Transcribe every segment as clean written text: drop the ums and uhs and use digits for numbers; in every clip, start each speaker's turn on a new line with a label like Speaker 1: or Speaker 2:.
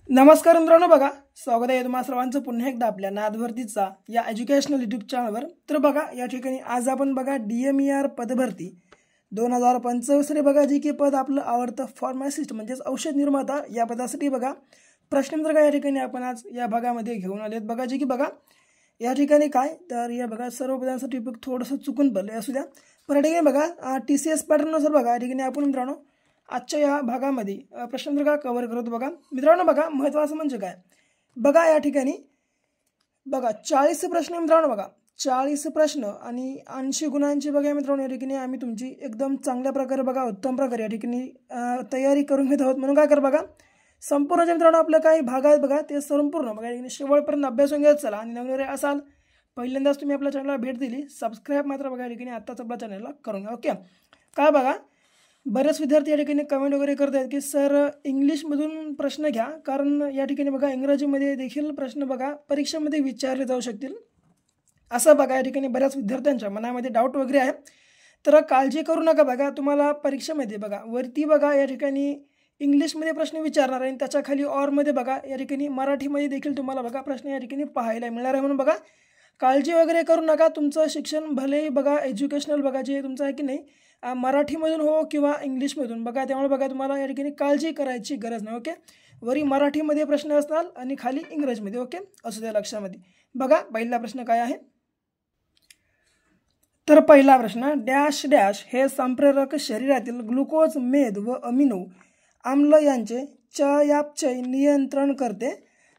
Speaker 1: नमस्कार मित्रांनो, बघा स्वागत आहे तुम्हा सर्वांचं पुन्हा एकदा आपल्या नादभरतीचा या एज्युकेशनल यूट्यूब चॅनलवर। तर बघा या ठिकाणी आज आपण बघा DMER पदभरती 2025 रे बघा जी की पद आपलं आवडतं फार्मासिस्ट म्हणजेच औषध निर्माता या पदासाठी बघा प्रश्नोत्तर या ठिकाणी आपण आज या भागामध्ये घेऊन आलेत। बघा जी की बघा या ठिकाणी काय तर या बघा सर्व पदांसाठी थोडंसं चुकून पडलं असू द्या, पण या ठिकाणी बघा TCS पॅटर्ननुसार बघा या ठिकाणी आपण मित्रांनो आजच्या या भागामध्ये प्रश्नोत्तर कव्हर करतो। बघा मित्रांनो, बघा महत्त्वाचं म्हणजे काय बघा या ठिकाणी बघा 40 प्रश्न मित्रांनो, बघा 40 प्रश्न आणि 80 गुणांची बघा मित्रांनो या ठिकाणी आम्ही तुमची एकदम चांगल्या प्रकारे बघा उत्तम प्रकारे या ठिकाणी तयारी करून घेत आहोत। म्हणून काय कर बघा संपूर्ण जे मित्रांनो आपलं काही भाग आहेत बघा ते संपूर्ण बघा या ठिकाणी शेवटपर्यंत अभ्यास घेत चला। आणि नवीन असाल पहिल्यांदाच तुम्ही आपल्या चॅनलला भेट दिली सबस्क्राईब मात्र बघा या ठिकाणी आत्ताच आपल्या चॅनलला करून घ्या। ओके, काय बघा बरेच विद्यार्थी या ठिकाणी कमेंट वगैरे करत आहेत की सर इंग्लिशमधून प्रश्न घ्या, कारण या ठिकाणी बघा इंग्रजीमध्ये देखील प्रश्न बघा परीक्षेमध्ये विचारले जाऊ शकतील असं बघा या ठिकाणी बऱ्याच विद्यार्थ्यांच्या मनामध्ये डाऊट वगैरे आहे। तर काळजी करू नका बघा, तुम्हाला परीक्षेमध्ये बघा वरती बघा या ठिकाणी इंग्लिशमध्ये प्रश्न विचारणार आहे आणि त्याच्या खाली ऑरमध्ये बघा या ठिकाणी मराठीमध्ये देखील तुम्हाला बघा प्रश्न या ठिकाणी पाहायला मिळणार आहे। म्हणून बघा काळजी वगैरे करू नका, तुमचं शिक्षण भलेही बघा एज्युकेशनल बघा जे तुमचं आहे की नाही मराठीमधून हो किंवा इंग्लिशमधून बघा, त्यामुळे बघा तुम्हाला या ठिकाणी काळजी करायची गरज नाही। ओके, वरी मराठीमध्ये प्रश्न असणार आणि खाली इंग्रजीमध्ये। ओके, असू द्या लक्षामध्ये। बघा पहिला प्रश्न काय आहे तर पहिला प्रश्न डॅश डॅश हे संप्रेरक शरीरातील ग्लुकोज मेद व अमिनो आम्ल यांचे चयापचय नियंत्रण करते।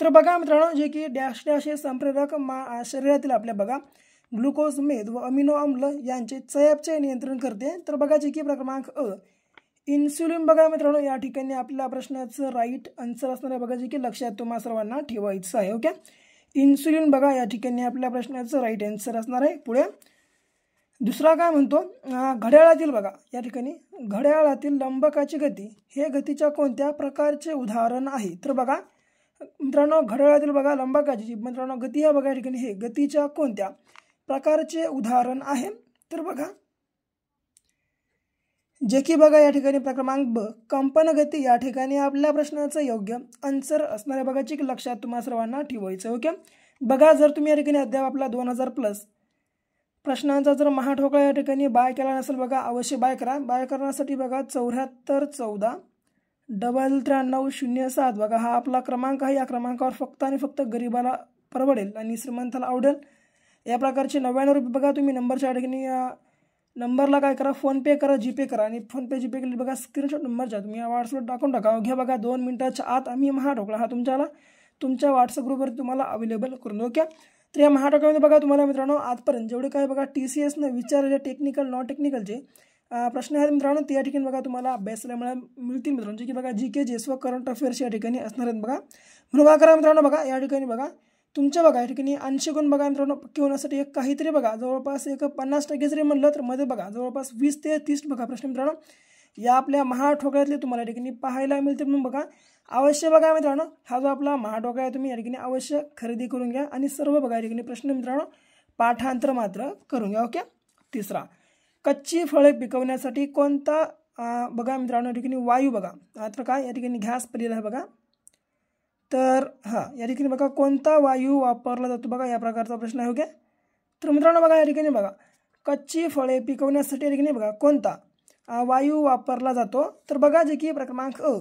Speaker 1: तर बघा मित्रांनो जे की डॅश डॅश हे संप्रेरक शरीरातील आपल्या बघा ग्लुकोज मेद व अमिनो आम्ल यांचे चयापचय नियंत्रण करते। तर बघा जे की क्रमांक अ इन्सुलिन बघा मित्रांनो या ठिकाणी आपल्या प्रश्नाचं राईट आन्सर असणार आहे। बघा जे की लक्षात तुम्हा सर्वांना ठेवायचं आहे। ओके, इन्सुलिन बघा या ठिकाणी आपल्या प्रश्नाचं राईट आन्सर असणार आहे। पुढे दुसरा काय म्हणतो घड्याळातील बघा या ठिकाणी घड्याळातील लंबकाची गती हे गतीच्या कोणत्या प्रकारचे उदाहरण आहे। तर बघा मित्रांनो घड्याळातील बघा लंबकाची मित्रांनो गती आहे बघा या ठिकाणी हे गतीच्या कोणत्या प्रकारचे उदाहरण आहे। तर बघा जे की बघा या ठिकाणी क्रमांक ब कंपन गती या ठिकाणी आपल्या प्रश्नाचं योग्य आन्सर असणार आहे। बघा जे की लक्षात तुम्हा सर्वांना ठेवायचं। ओके, बघा जर तुम्ही या ठिकाणी अद्याप आपला 2000+ प्रश्नांचा जर महाठोकळा या ठिकाणी बाय केला नसेल बघा अवश्य बाय करा। बाय करण्यासाठी बघा 7414 बघा हा आपला क्रमांक आहे। या क्रमांकावर फक्त आणि फक्त गरीबाला परवडेल आणि श्रीमंताला आवडेल या प्रकारचे 99 रुपये बघा तुम्ही नंबरच्या ठिकाणी नंबरला काय करा फोनपे करा जीपे करा आणि फोनपे जीपे केली बघा स्क्रीनशॉट नंबरच्या तुम्ही व्हॉट्सअपवर टाकून टाका। घ्या बघा 2 मिनिटाच्या आत आम्ही महाठोकळा हा तुमच्या व्हॉट्सअप ग्रुपवर तुम्हाला अवेलेबल करून देऊ। ओके, तर या महाठोकळ्यामध्ये बघा तुम्हाला मित्रांनो आजपर्यंत जेवढे काय बघा TCSने विचारलेले टेक्निकल नॉन टेक्निकलचे प्रश्न आहेत मित्रांनो ते या ठिकाणी बघा तुम्हाला अभ्यासाला मिळतील मित्रांनो, जे की बघा GK GS व करंट अफेअर्स या ठिकाणी असणार आहेत। बघा म्हणून काय करा मित्रांनो बघा या ठिकाणी बघा तुमच्या बघा या ठिकाणी 80 गुण बघा मित्रांनो पक्के होण्यासाठी एक काहीतरी बघा जवळपास एक 50% जरी म्हणलं तर मध्ये बघा जवळपास 20 ते 30 बघा प्रश्न मित्रांनो या आपल्या महाठोकळ्यातले तुम्हाला या ठिकाणी पाहायला मिळतील। म्हणून बघा अवश्य बघा मित्रांनो हा जो आपला महाठोकळा आहे तुम्ही या ठिकाणी अवश्य खरेदी करून घ्या आणि सर्व बघा या ठिकाणी प्रश्न मित्रांनो पाठांतर मात्र करून घ्या। ओके, तिसरा कच्ची फळे पिकवण्यासाठी कोणता बघा मित्रांनो या ठिकाणी वायू बघा तर काय या ठिकाणी गॅस पडलेला आहे बघा। तर या ठिकाणी बघा कोणता वायू वापरला जातो बघा या प्रकारचा प्रश्न आहे। ओके, तर मित्रांनो बघा या ठिकाणी बघा कच्ची फळे पिकवण्यासाठी या ठिकाणी बघा कोणता वायू वापरला जातो। तर बघा जे की क्रमांक अ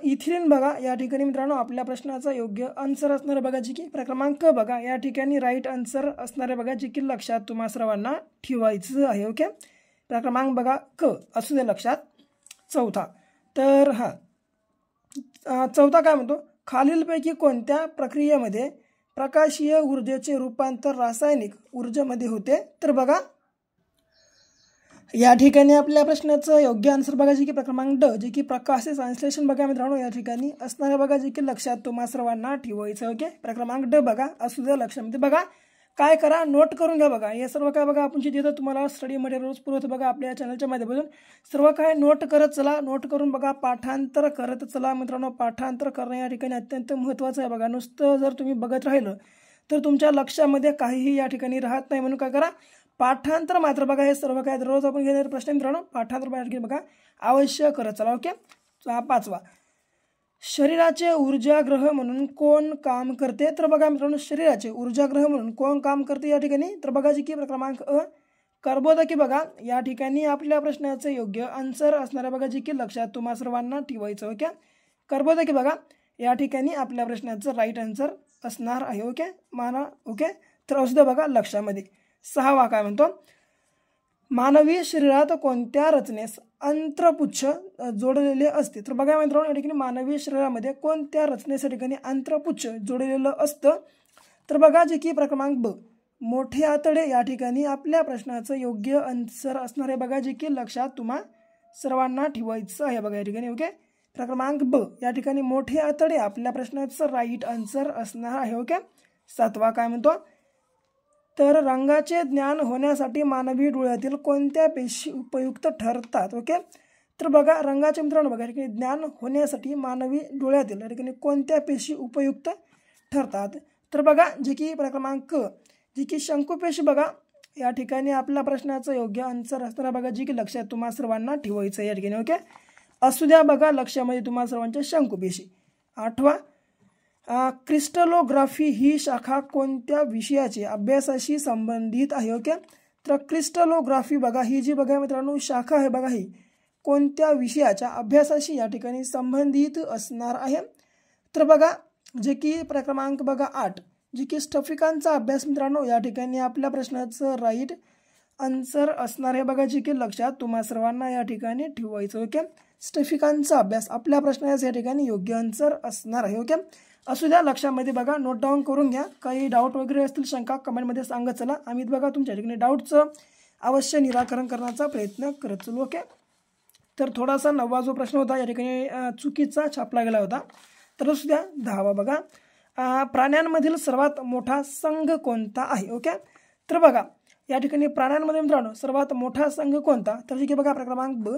Speaker 1: इथिलीन बघा या ठिकाणी मित्रांनो आपल्या प्रश्नाचा योग्य आन्सर असणार आहे। बघा जे की क्रमांक बघा या ठिकाणी राईट आन्सर असणार आहे। बघा जे की लक्षात तुम्हा सर्वांना ठेवायचं आहे। ओके, क्रमांक बघा क असू दे लक्षात। चौथा तर चौथा काय म्हणतो खालीलपैकी कोणत्या प्रक्रियेमध्ये प्रकाशीय ऊर्जेचे रूपांतर रासायनिक ऊर्जेमध्ये होते। तर बघा या ठिकाणी आपल्या प्रश्नाचं योग्य आन्सर बघा जे की क्रमांक ड जे की प्रकाश संश्लेषण बघा मित्रांनो या ठिकाणी असणारे बघा जे की लक्षात तुम्हा सर्वांना ठेवायचं। ओके, क्रमांक ड बघा असू द्या लक्षामध्ये। बघा काय करा नोट करून घ्या बघा हे सर्व काय बघा आपण जे देतो तुम्हाला स्टडी मटेरियल रोज पुरवतो बघा आपल्या चॅनलच्या माध्यमातून सर्व काय नोट करत चला, नोट करून बघा पाठांतर करत चला मित्रांनो। पाठांतर करणं या ठिकाणी अत्यंत महत्त्वाचं आहे। बघा नुसतं जर तुम्ही बघत राहिलं तर तुमच्या लक्षामध्ये काहीही या ठिकाणी राहत नाही। म्हणून काय करा पाठांतर मात्र बघा हे सर्व काय रोज आपण घेणारे प्रश्न मित्रांनो पाठांतर बघा अवश्य करत चला। ओके, पाचवा शरीराचे ऊर्जाग्रह म्हणून कोण काम करते? तर बघा मित्रांनो, शरीराचे ऊर्जाग्रह म्हणून कोण काम करते या ठिकाणी? तर बघा जी की क्रमांक अ कर्बोदके. बघा या ठिकाणी आपल्या प्रश्नाचं योग्य आन्सर असणारे बघा जी की लक्षात तुम्हा सर्वांना ठेवायचं. ओके, कर्बोदके बघा या ठिकाणी आपल्या प्रश्नाचं राईट आन्सर असणार आहे. ओके माना. ओके, तर असू द्या बघा लक्षामध्ये. 6वा काय म्हणतो? मानवी शरीरात कोणत्या रचनेस अंत्रपुच्छ जोडलेले असते? तर बघा मित्रांनो, या ठिकाणी मानवी शरीरामध्ये कोणत्या रचनेस या ठिकाणी अंत्रपुच्छ जोडलेलं असतं? तर बघा जे की क्रमांक ब मोठे आतडे या ठिकाणी आपल्या प्रश्नाचं योग्य आन्सर असणार आहे बघा जे की लक्षात तुम्हा सर्वांना ठेवायचं आहे बघा या ठिकाणी. ओके, क्रमांक ब या ठिकाणी मोठे आतडे आपल्या प्रश्नाचं राईट आन्सर असणार आहे. ओके, 7वा काय म्हणतो? तर रंगाचे ज्ञान होण्यासाठी मानवी डोळ्यातील कोणत्या पेशी उपयुक्त ठरतात? ओके, तर बघा रंगाचे मित्रांनो बघा या ठिकाणी ज्ञान होण्यासाठी मानवी डोळ्यातील या ठिकाणी कोणत्या पेशी उपयुक्त ठरतात? तर बघा जे की क्रमांक जी की शंकुपेशी बघा या ठिकाणी आपल्या प्रश्नाचं योग्य आन्सर असताना बघा जी की लक्षात तुम्हा सर्वांना ठेवायचं या ठिकाणी. ओके, असू द्या बघा लक्षामध्ये तुम्हा सर्वांच्या शंकुपेशी. 8वा क्रिस्टलोग्राफी ही शाखा कोणत्या विषयाची अभ्यासाशी संबंधित आहे? ओके, तर क्रिस्टलोग्राफी बघा ही जी बघा मित्रांनो शाखा आहे बघा ही कोणत्या विषयाच्या अभ्यासाशी या ठिकाणी संबंधित असणार आहे? तर बघा जे की क्रमांक बघा 8 जे की स्फटिकांचा अभ्यास मित्रांनो या ठिकाणी आपल्या प्रश्नाचं राईट आन्सर असणार आहे बघा जे की लक्षात तुम्हा सर्वांना या ठिकाणी ठेवायचं. ओके, स्फटिकांचा अभ्यास आपल्या प्रश्नाचं या ठिकाणी योग्य आन्सर असणार आहे. ओके, असू द्या लक्षामध्ये बघा नोट डाऊन करून घ्या. काही डाऊट वगैरे असतील शंका कमेंटमध्ये सांगत चला. आम्ही बघा तुमच्या ठिकाणी डाऊटचं अवश्य निराकरण करण्याचा प्रयत्न करत चलो. ओके, तर थोडासा 9वा जो प्रश्न होता या ठिकाणी चुकीचा छापला गेला होता. तर असू द्या 10वा बघा प्राण्यांमधील सर्वात मोठा संघ कोणता आहे? ओके, तर बघा या ठिकाणी प्राण्यांमध्ये मित्रांनो सर्वात मोठा संघ कोणता? तर जे की बघा क्रमांक ब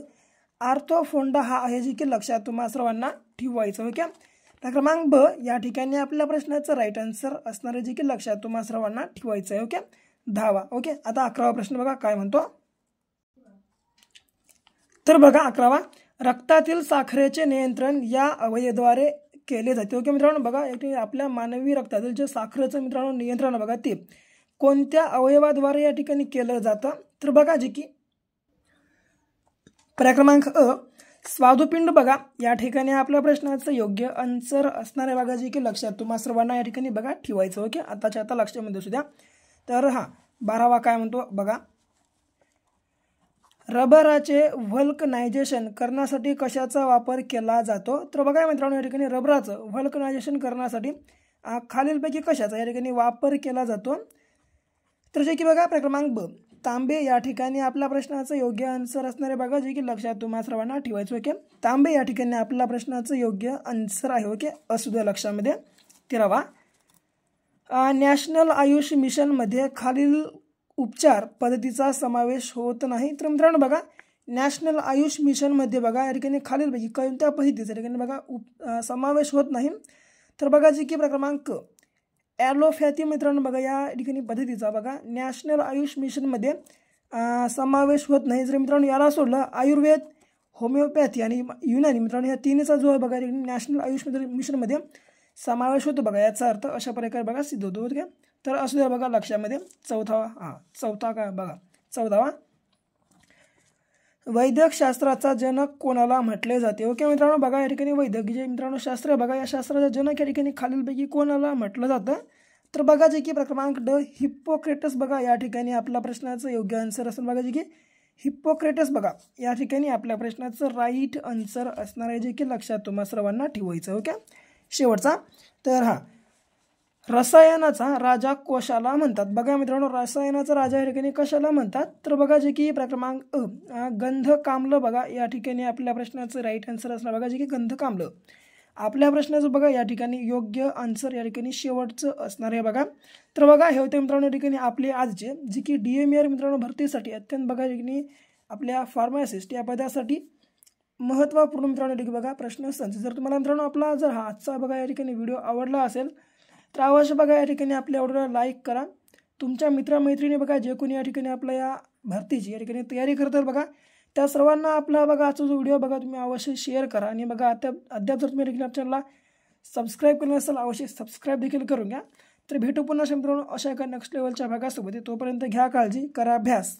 Speaker 1: आर्थोफोंडा हा आहे जे की लक्षात तुम्हा सर्वांना ठेवायचं. ओके, क्रमांक ब या ठिकाणी आपल्या प्रश्नाचं राईट आन्सर असणार आहे जे की लक्षात तुम्हा सर्वांना ठेवायचं आहे. ओके, 10वा. ओके, आता 11वा प्रश्न बघा काय म्हणतो? तर बघा 11वा रक्तातील साखरेचे नियंत्रण या अवयवाद्वारे केले जाते. ओके मित्रांनो बघा आपल्या मानवी रक्तातील जे साखरेचं मित्रांनो नियंत्रण बघा ते कोणत्या अवयवाद्वारे या ठिकाणी केलं जातं? तर बघा जे की क्रमांक अ स्वादुपिंड बघा या ठिकाणी आपल्या प्रश्नाचं योग्य आन्सर असणार आहे बघा जे की लक्षात तुम्हा सर्वांना या ठिकाणी बघा ठेवायचं. ओके, आताच्या आता लक्षामध्ये सुद्धा. तर हा 12वा काय म्हणतो बघा रबराचे व्हल्कनायझेशन करण्यासाठी कशाचा वापर केला जातो? तर बघा मित्रांनो या ठिकाणी रबराचं व्हल्कनायझेशन करण्यासाठी खालीलपैकी कशाचा या ठिकाणी वापर केला जातो? तर जे की बघा क्रमांक ब तांबे या ठिकाणी आपल्या प्रश्नाचं योग्य आन्सर असणारे बघा जे की लक्षात तुम्हा सर्वांना ठेवायचं. ओके, तांबे या ठिकाणी आपल्या प्रश्नाचं योग्य आन्सर आहे. ओके, असू द्या लक्षामध्ये. 13वा नॅशनल आयुष मिशनमध्ये खालील उपचार पद्धतीचा समावेश होत नाही. तर मित्रांनो बघा नॅशनल आयुष मिशनमध्ये बघा या ठिकाणी खालीलपैकी कोणत्या पद्धतीचा ठिकाणी बघा समावेश होत नाही? तर बघा जे की क्रमांक ॲलोपॅथी मित्रांनो बघा या ठिकाणी पद्धतीचा बघा नॅशनल आयुष मिशनमध्ये समावेश होत नाही. जर मित्रांनो याला सोडलं आयुर्वेद, होमिओपॅथी आणि युनानी मित्रांनो या तिन्हीचा जो आहे बघा नॅशनल आयुष मिशनमध्ये समावेश होतो बघा. याचा अर्थ अशा प्रकारे बघा सिद्ध होतो. ओके, तर असू द्या बघा लक्षामध्ये. चौथा काय बघा 14वा वैद्यकशास्त्राचा जनक कोणाला म्हटले जाते? ओके मित्रांनो बघा या ठिकाणी वैद्यक जे मित्रांनो शास्त्र बघा या शास्त्राचा जनक या ठिकाणी खालीलपैकी कोणाला म्हटलं जातं? तर बघा जे की क्रमांक ड हिप्पोक्रेटस बघा या ठिकाणी आपल्या प्रश्नाचं योग्य आन्सर असेल बघा जे की हिप्पोक्रेटस बघा या ठिकाणी आपल्या प्रश्नाचं राईट आन्सर असणार आहे जे की लक्षात तुम्हा सर्वांना ठेवायचं. ओके, शेवटचा तर हा रसायनाचा राजा कशाला म्हणतात? बघा मित्रांनो रसायनाचा राजा या ठिकाणी कशाला म्हणतात? तर बघा जे की क्रमांक अ गंधकाम्ल बघा या ठिकाणी आपल्या प्रश्नाचं राईट आन्सर असणार बघा जे की गंधकाम्ल आपल्या प्रश्नाचं बघा या ठिकाणी योग्य आन्सर या ठिकाणी शेवटचं असणार आहे बघा. तर बघा हे होते मित्रांनो या ठिकाणी आपले आजचे जे की DMER मित्रांनो भरतीसाठी अत्यंत बघा या ठिकाणी आपल्या फार्मासिस्ट या पदासाठी महत्त्वपूर्ण मित्रांनो या ठिकाणी बघा प्रश्न संच. जर तुम्हाला मित्रांनो आपला जर हा आजचा बघा या ठिकाणी व्हिडिओ आवडला असेल तर अवश्य बघा या ठिकाणी आपल्या व्हिडिओला लाईक करा. तुमच्या मित्रमैत्रिणी बघा जे कोणी या ठिकाणी आपल्या या भरतीची या ठिकाणी तयारी करतात बघा त्या सर्वांना आपला बघा आजचा जो व्हिडिओ बघा तुम्ही अवश्य शेअर करा आणि बघा अद्याप जर तुम्ही रेग्युलर चॅनलला सबस्क्राईब केलं नसेल अवश्य सबस्क्राईब देखील करून घ्या. तर भेटू पुन्हा मित्रांनो अशा एका नेक्स्ट लेवलच्या भागासोबत. तोपर्यंत घ्या काळजी, करा अभ्यास.